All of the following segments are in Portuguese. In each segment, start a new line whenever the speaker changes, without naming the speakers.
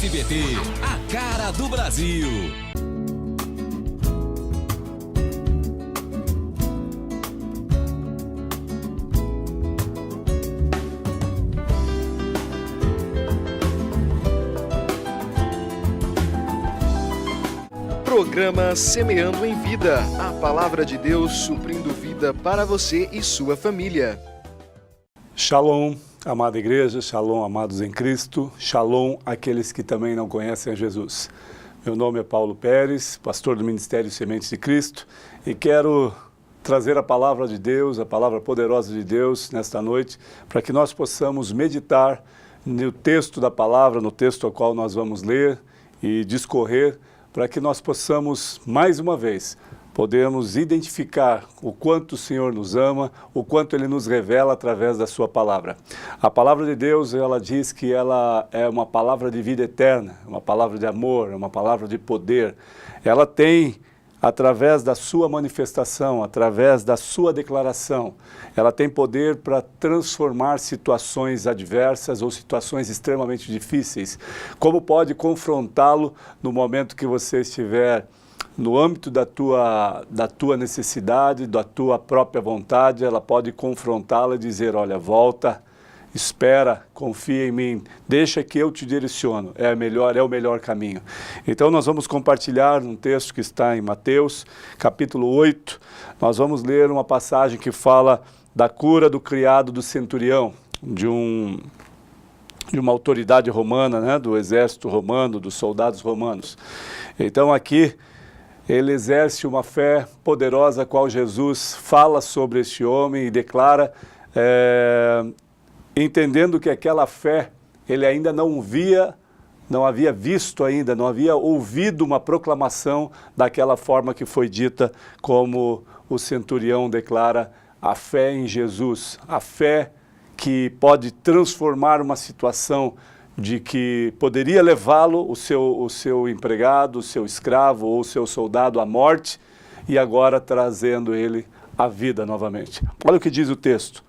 SBT, a cara do Brasil.
Programa Semeando em Vida, a palavra de Deus suprindo vida para você e sua família.
Shalom, amada igreja, shalom, amados em Cristo, shalom, aqueles que também não conhecem a Jesus. Meu nome é Paulo Pérez, pastor do Ministério Sementes de Cristo, e quero trazer a palavra de Deus, a palavra poderosa de Deus nesta noite, para que nós possamos meditar no texto da palavra, no texto ao qual nós vamos ler e discorrer, para que nós possamos, mais uma vez, podermos identificar o quanto o Senhor nos ama, o quanto Ele nos revela através da sua palavra. A palavra de Deus, ela diz que ela é uma palavra de vida eterna, uma palavra de amor, uma palavra de poder. Ela tem, através da sua manifestação, através da sua declaração, ela tem poder para transformar situações adversas ou situações extremamente difíceis. Como pode confrontá-lo no momento que você estiver no âmbito da tua necessidade, da tua própria vontade, ela pode confrontá-la e dizer, olha, volta, espera, confia em mim, deixa que eu te direciono, é o melhor caminho. Então nós vamos compartilhar um texto que está em Mateus, capítulo 8, nós vamos ler uma passagem que fala da cura do criado do centurião, de uma autoridade romana, né, do exército romano, dos soldados romanos. Então aqui ele exerce uma fé poderosa, a qual Jesus fala sobre este homem e declara, entendendo que aquela fé, ele ainda não havia visto ainda, não havia ouvido uma proclamação daquela forma que foi dita, como o centurião declara a fé em Jesus, a fé que pode transformar uma situação de que poderia levá-lo, o seu empregado, o seu escravo ou o seu soldado à morte, e agora trazendo ele à vida novamente. Olha o que diz o texto.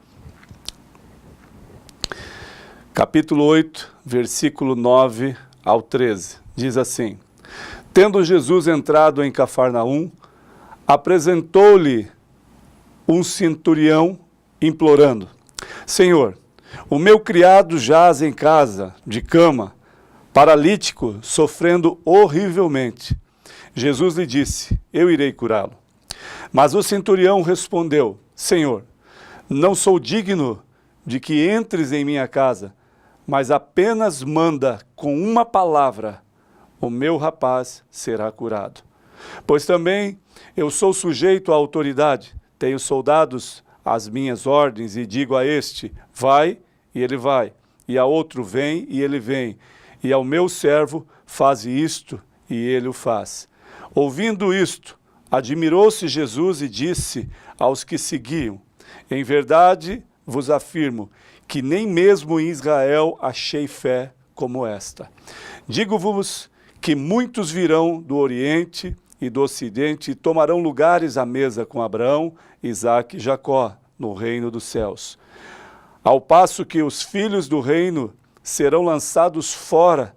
Capítulo 8, versículo 9 ao 13, diz assim: Tendo Jesus entrado em Cafarnaum, apresentou-lhe um centurião implorando, Senhor, o meu criado jaz em casa, de cama, paralítico, sofrendo horrivelmente. Jesus lhe disse, eu irei curá-lo. Mas o centurião respondeu, Senhor, não sou digno de que entres em minha casa, mas apenas manda com uma palavra, o meu rapaz será curado. Pois também eu sou sujeito à autoridade, tenho soldados às minhas ordens e digo a este, vai, e ele vai, e a outro vem, e ele vem, e ao meu servo faze isto, e ele o faz. Ouvindo isto, admirou-se Jesus e disse aos que seguiam, em verdade vos afirmo, que nem mesmo em Israel achei fé como esta. Digo-vos que muitos virão do Oriente e do Ocidente e tomarão lugares à mesa com Abraão, Isaque e Jacó, no reino dos céus. Ao passo que os filhos do reino serão lançados fora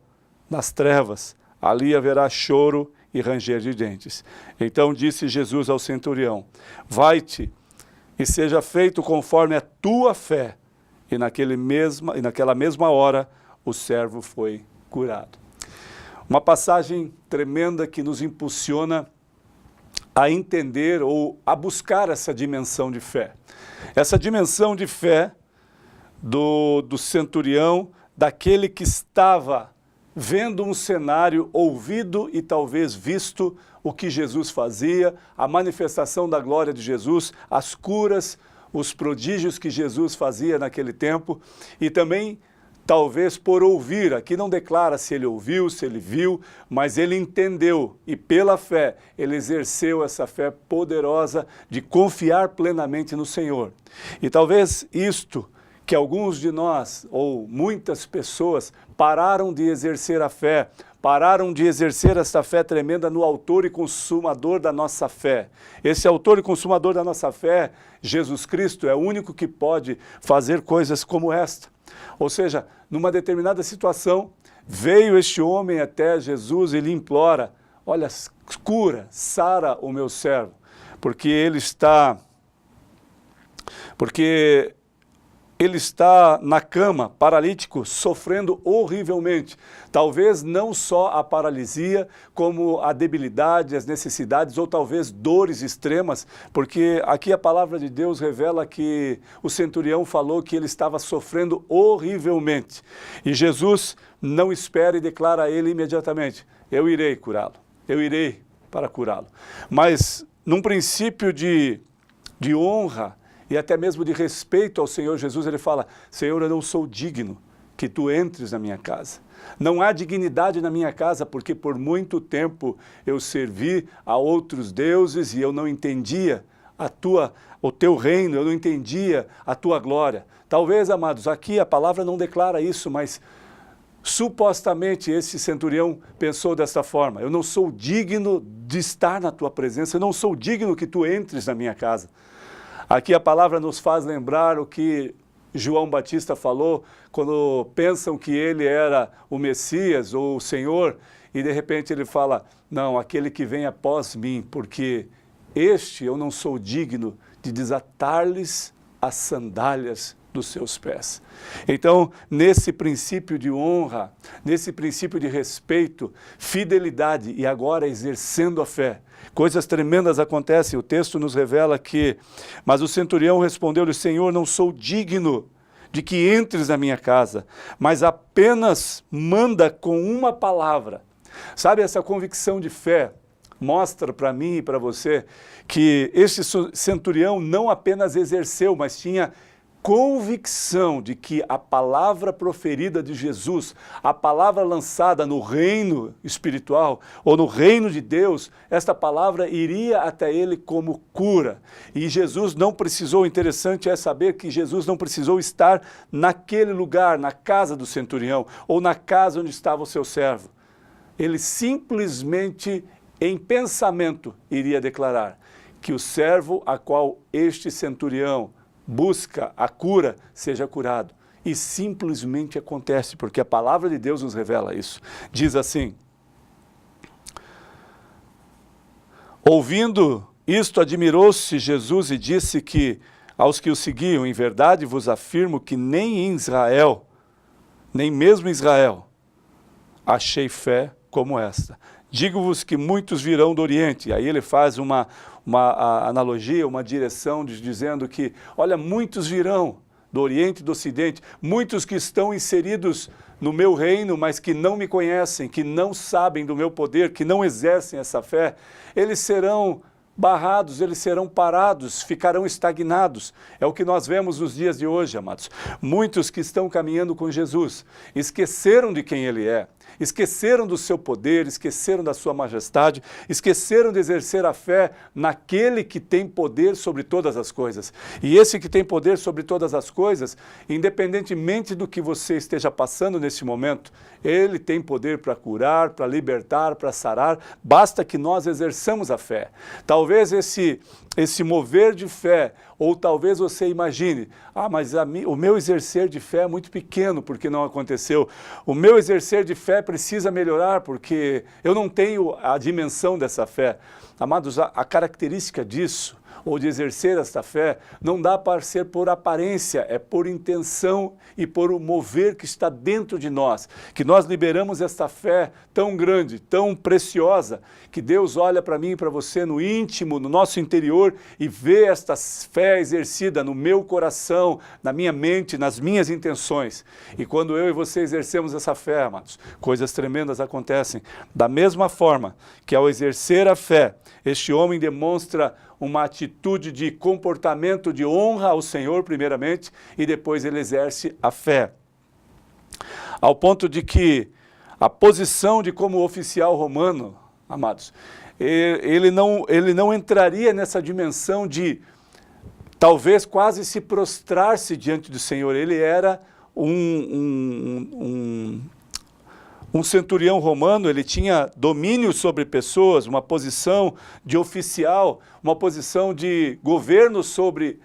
nas trevas, ali haverá choro e ranger de dentes. Então disse Jesus ao centurião, vai-te e seja feito conforme a tua fé. E naquela mesma hora o servo foi curado. Uma passagem tremenda que nos impulsiona a entender ou a buscar essa dimensão de fé. Essa dimensão de fé do centurião, daquele que estava vendo um cenário, ouvido e talvez visto o que Jesus fazia, a manifestação da glória de Jesus, as curas, os prodígios que Jesus fazia naquele tempo, e também talvez por ouvir, aqui não declara se ele ouviu, se ele viu, mas ele entendeu e pela fé ele exerceu essa fé poderosa de confiar plenamente no Senhor. E talvez isto que alguns de nós, ou muitas pessoas, pararam de exercer a fé, pararam de exercer esta fé tremenda no autor e consumador da nossa fé. Esse autor e consumador da nossa fé, Jesus Cristo, é o único que pode fazer coisas como esta. Ou seja, numa determinada situação, veio este homem até Jesus e lhe implora, olha, cura, sara o meu servo, porque ele está na cama, paralítico, sofrendo horrivelmente. Talvez não só a paralisia, como a debilidade, as necessidades, ou talvez dores extremas, porque aqui a palavra de Deus revela que o centurião falou que ele estava sofrendo horrivelmente. E Jesus não espera e declara a ele imediatamente, eu irei curá-lo, eu irei para curá-lo. Mas num princípio de honra, e até mesmo de respeito ao Senhor Jesus, ele fala, Senhor, eu não sou digno que tu entres na minha casa. Não há dignidade na minha casa, porque por muito tempo eu servi a outros deuses e eu não entendia o teu reino, eu não entendia a tua glória. Talvez, amados, aqui a palavra não declara isso, mas supostamente esse centurião pensou desta forma, eu não sou digno de estar na tua presença, eu não sou digno que tu entres na minha casa. Aqui a palavra nos faz lembrar o que João Batista falou quando pensam que ele era o Messias ou o Senhor e de repente ele fala, não, aquele que vem após mim, porque este eu não sou digno de desatar-lhes as sandálias dos seus pés. Então, nesse princípio de honra, nesse princípio de respeito, fidelidade e agora exercendo a fé, coisas tremendas acontecem. O texto nos revela que, mas o centurião respondeu-lhe, Senhor, não sou digno de que entres na minha casa, mas apenas manda com uma palavra. Sabe, essa convicção de fé mostra para mim e para você que esse centurião não apenas exerceu, mas tinha convicção de que a palavra proferida de Jesus, a palavra lançada no reino espiritual ou no reino de Deus, esta palavra iria até ele como cura. E Jesus não precisou, interessante é saber que Jesus não precisou estar naquele lugar, na casa do centurião ou na casa onde estava o seu servo. Ele simplesmente, em pensamento, iria declarar que o servo a qual este centurião busca a cura, seja curado. E simplesmente acontece, porque a palavra de Deus nos revela isso. Diz assim, ouvindo isto, admirou-se Jesus e disse que aos que o seguiam, em verdade vos afirmo que nem em Israel, nem mesmo em Israel, achei fé como esta. Digo-vos que muitos virão do Oriente. Aí ele faz uma analogia, uma direção, dizendo que, olha, muitos virão do Oriente e do Ocidente, muitos que estão inseridos no meu reino, mas que não me conhecem, que não sabem do meu poder, que não exercem essa fé, eles serão barrados, eles serão parados, ficarão estagnados. É o que nós vemos nos dias de hoje, amados. Muitos que estão caminhando com Jesus esqueceram de quem Ele é, esqueceram do seu poder, esqueceram da sua majestade, esqueceram de exercer a fé naquele que tem poder sobre todas as coisas. E esse que tem poder sobre todas as coisas, independentemente do que você esteja passando nesse momento, Ele tem poder para curar, para libertar, para sarar, basta que nós exerçamos a fé. Talvez esse mover de fé, ou talvez você imagine, mas o meu exercer de fé é muito pequeno porque não aconteceu. O meu exercer de fé precisa melhorar porque eu não tenho a dimensão dessa fé. Amados, a característica disso, ou de exercer esta fé, não dá para ser por aparência, é por intenção e por o mover que está dentro de nós, que nós liberamos esta fé tão grande, tão preciosa, que Deus olha para mim e para você no íntimo, no nosso interior e vê esta fé exercida no meu coração, na minha mente, nas minhas intenções. E quando eu e você exercemos essa fé, amados, coisas tremendas acontecem. Da mesma forma que ao exercer a fé, este homem demonstra uma atitude de comportamento de honra ao Senhor, primeiramente, e depois ele exerce a fé. Ao ponto de que a posição de como oficial romano, amados, ele não entraria nessa dimensão de talvez quase se prostrar-se diante do Senhor. Ele era um centurião romano, ele tinha domínio sobre pessoas, uma posição de oficial, uma posição de governo sobre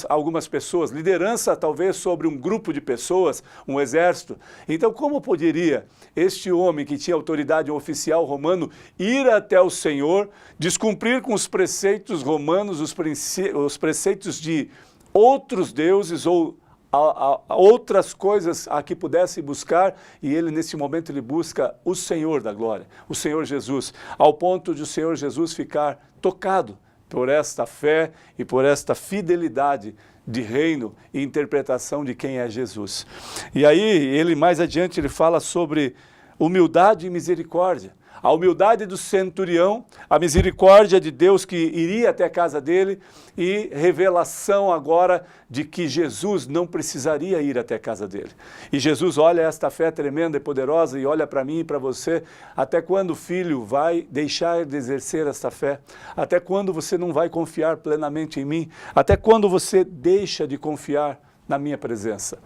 algumas pessoas, liderança talvez sobre um grupo de pessoas, um exército. Então, como poderia este homem que tinha autoridade, um oficial romano, ir até o Senhor, descumprir com os preceitos romanos, os preceitos de outros deuses ou a outras coisas a que pudesse buscar, e ele nesse momento ele busca o Senhor da glória, o Senhor Jesus, ao ponto de o Senhor Jesus ficar tocado por esta fé e por esta fidelidade de reino e interpretação de quem é Jesus. E aí ele mais adiante ele fala sobre humildade e misericórdia. A humildade do centurião, a misericórdia de Deus que iria até a casa dele e revelação agora de que Jesus não precisaria ir até a casa dele. E Jesus olha esta fé tremenda e poderosa e olha para mim e para você, até quando o filho vai deixar de exercer esta fé? Até quando você não vai confiar plenamente em mim? Até quando você deixa de confiar na minha presença?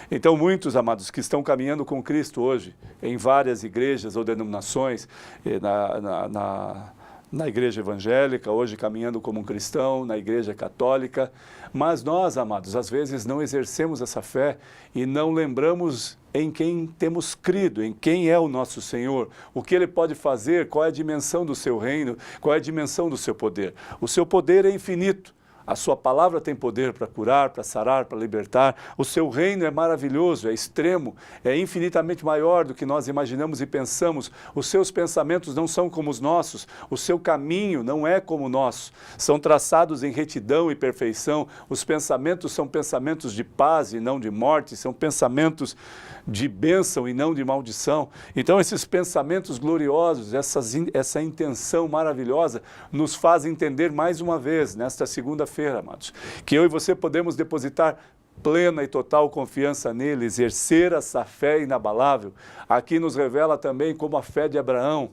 Então muitos, amados, que estão caminhando com Cristo hoje, em várias igrejas ou denominações, na igreja evangélica, hoje caminhando como um cristão, na igreja católica, mas nós, amados, às vezes não exercemos essa fé e não lembramos em quem temos crido, em quem é o nosso Senhor, o que Ele pode fazer, qual é a dimensão do seu reino, qual é a dimensão do seu poder. O seu poder é infinito. A sua palavra tem poder para curar, para sarar, para libertar. O seu reino é maravilhoso, é extremo, é infinitamente maior do que nós imaginamos e pensamos. Os seus pensamentos não são como os nossos, o seu caminho não é como o nosso. São traçados em retidão e perfeição. Os pensamentos são pensamentos de paz e não de morte, são pensamentos de bênção e não de maldição. Então esses pensamentos gloriosos, essa intenção maravilhosa, nos faz entender mais uma vez, nesta segunda-feira, amados, que eu e você podemos depositar plena e total confiança nele, exercer essa fé inabalável. Aqui nos revela também como a fé de Abraão,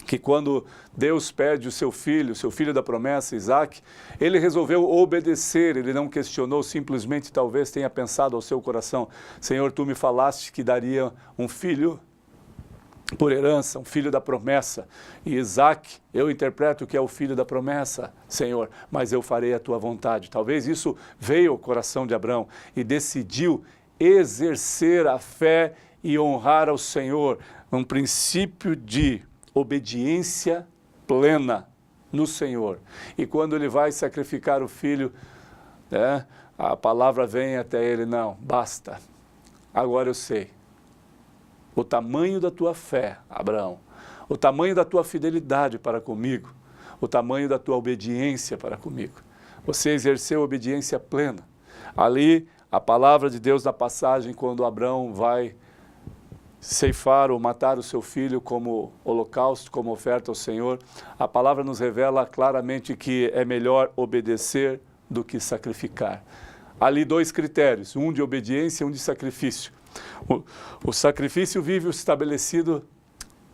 que quando Deus pede o seu filho da promessa, Isaque, ele resolveu obedecer, ele não questionou, simplesmente talvez tenha pensado ao seu coração, Senhor, tu me falaste que daria um filho por herança, um filho da promessa, e Isaque, eu interpreto que é o filho da promessa, Senhor, mas eu farei a tua vontade. Talvez isso veio ao coração de Abraão e decidiu exercer a fé e honrar ao Senhor, um princípio de obediência plena no Senhor. E quando ele vai sacrificar o filho, né, a palavra vem até ele, não, basta, agora eu sei o tamanho da tua fé, Abraão, o tamanho da tua fidelidade para comigo, o tamanho da tua obediência para comigo. Você exerceu obediência plena. Ali, a palavra de Deus na passagem, quando Abraão vai ceifar ou matar o seu filho como holocausto, como oferta ao Senhor, a palavra nos revela claramente que é melhor obedecer do que sacrificar. Ali dois critérios, um de obediência e um de sacrifício. O sacrifício vive estabelecido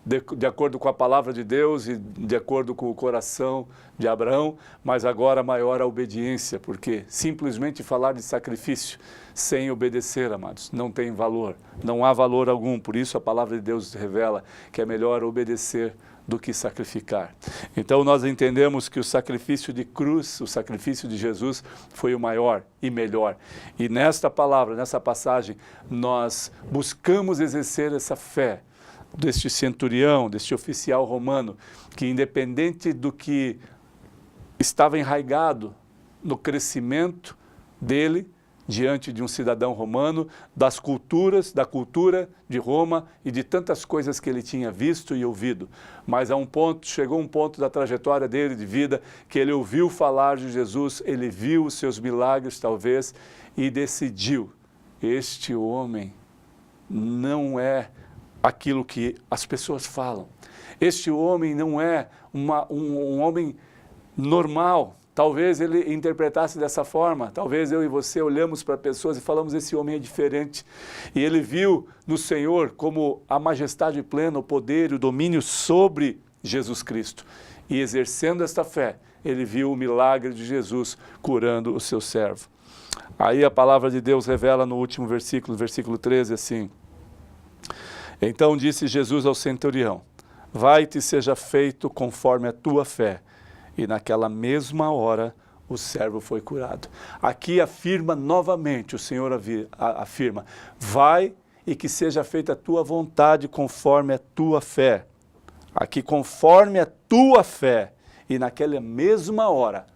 de acordo com a palavra de Deus e de acordo com o coração de Abraão, mas agora maior a obediência, porque simplesmente falar de sacrifício sem obedecer, amados, não tem valor, não há valor algum. Por isso a palavra de Deus revela que é melhor obedecer do que sacrificar. Então nós entendemos que o sacrifício de cruz, o sacrifício de Jesus foi o maior e melhor. E nesta palavra, nessa passagem, nós buscamos exercer essa fé deste centurião, deste oficial romano, que independente do que estava enraigado no crescimento dele, diante de um cidadão romano, da cultura de Roma e de tantas coisas que ele tinha visto e ouvido. Mas chegou um ponto da trajetória dele de vida que ele ouviu falar de Jesus, ele viu os seus milagres talvez e decidiu, este homem não é aquilo que as pessoas falam. Este homem não é um homem normal. Talvez ele interpretasse dessa forma, talvez eu e você olhamos para pessoas e falamos, esse homem é diferente. E ele viu no Senhor como a majestade plena, o poder e o domínio sobre Jesus Cristo. E exercendo esta fé, ele viu o milagre de Jesus curando o seu servo. Aí a palavra de Deus revela no último versículo, versículo 13, assim: então disse Jesus ao centurião, vai-te seja feito conforme a tua fé. E naquela mesma hora, o servo foi curado. Aqui afirma novamente, o Senhor afirma, vai e que seja feita a tua vontade conforme a tua fé. Aqui, conforme a tua fé. E naquela mesma hora,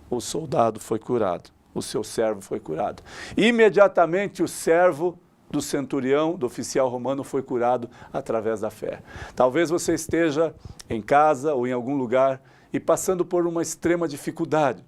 o soldado foi curado, o seu servo foi curado. Imediatamente o servo do centurião, do oficial romano, foi curado através da fé. Talvez você esteja em casa ou em algum lugar e passando por uma extrema dificuldade.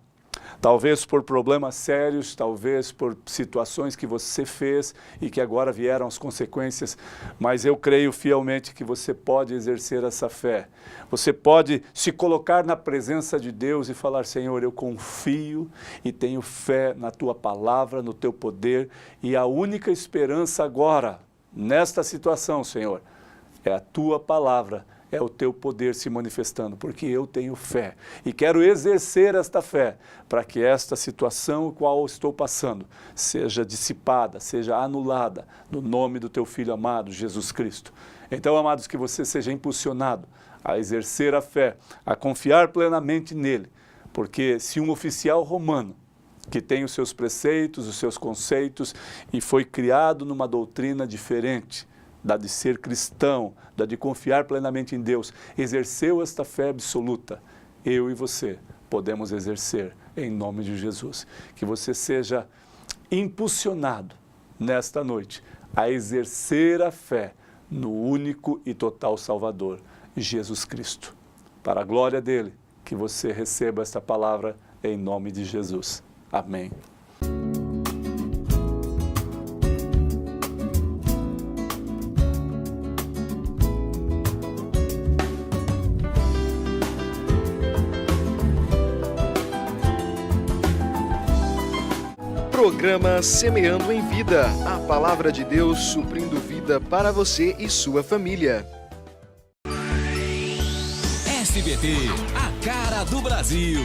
Talvez por problemas sérios, talvez por situações que você fez e que agora vieram as consequências, mas eu creio fielmente que você pode exercer essa fé. Você pode se colocar na presença de Deus e falar, Senhor, eu confio e tenho fé na Tua palavra, no Teu poder, e a única esperança agora, nesta situação, Senhor, é a Tua palavra, é o Teu poder se manifestando, porque eu tenho fé e quero exercer esta fé para que esta situação qual estou passando seja dissipada, seja anulada no nome do Teu Filho amado, Jesus Cristo. Então, amados, que você seja impulsionado a exercer a fé, a confiar plenamente nele, porque se um oficial romano que tem os seus preceitos, os seus conceitos e foi criado numa doutrina diferente, da de ser cristão, da de confiar plenamente em Deus, exerceu esta fé absoluta, eu e você podemos exercer em nome de Jesus. Que você seja impulsionado nesta noite a exercer a fé no único e total Salvador, Jesus Cristo. Para a glória dele, que você receba esta palavra em nome de Jesus. Amém.
Programa Semeando em Vida, a palavra de Deus suprindo vida para você e sua família.
SBT, a cara do Brasil.